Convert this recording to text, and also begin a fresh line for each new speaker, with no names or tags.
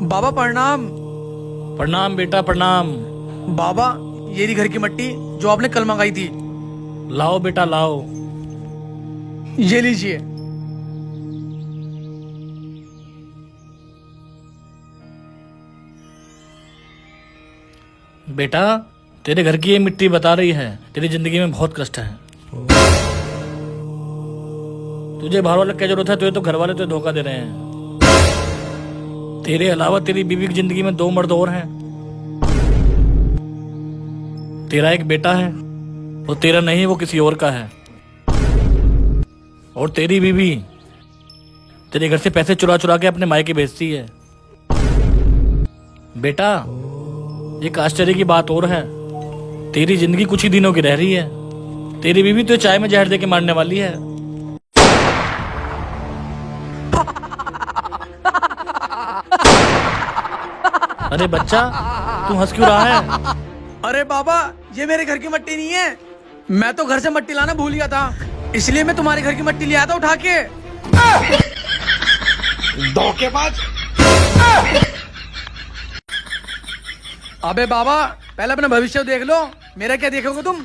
बाबा प्रणाम।
प्रणाम बेटा प्रणाम।
बाबा ये रही घर की मट्टी जो आपने कल मंगाई थी।
लाओ बेटा लाओ।
ये लीजिए।
बेटा तेरे घर की ये मिट्टी बता रही है तेरी जिंदगी में बहुत कष्ट है। तुझे बाहर वाले क्या जरूरत है, तुझे तो घर वाले तुझे धोखा दे रहे हैं। तेरे अलावा तेरी बीवी की जिंदगी में 2 मर्द और हैं। तेरा एक बेटा है, वो तेरा नहीं, वो किसी और का है। और तेरी बीवी तेरे घर से पैसे चुरा चुरा के अपने मायके भेजती है। बेटा एक आश्चर्य की बात और है, तेरी जिंदगी कुछ ही दिनों की रह रही है। तेरी बीवी तो चाय में जहर दे के मारने वाली है। अरे बच्चा तू हंस क्यों रहा है?
अरे बाबा ये मेरे घर की मट्टी नहीं है, मैं तो घर से मट्टी लाना भूल गया था, इसलिए मैं तुम्हारे घर की मट्टी ले आया था उठा के।
धोखेबाज।
अबे बाबा पहले अपना भविष्य देख लो, मेरा क्या देखोगे तुम?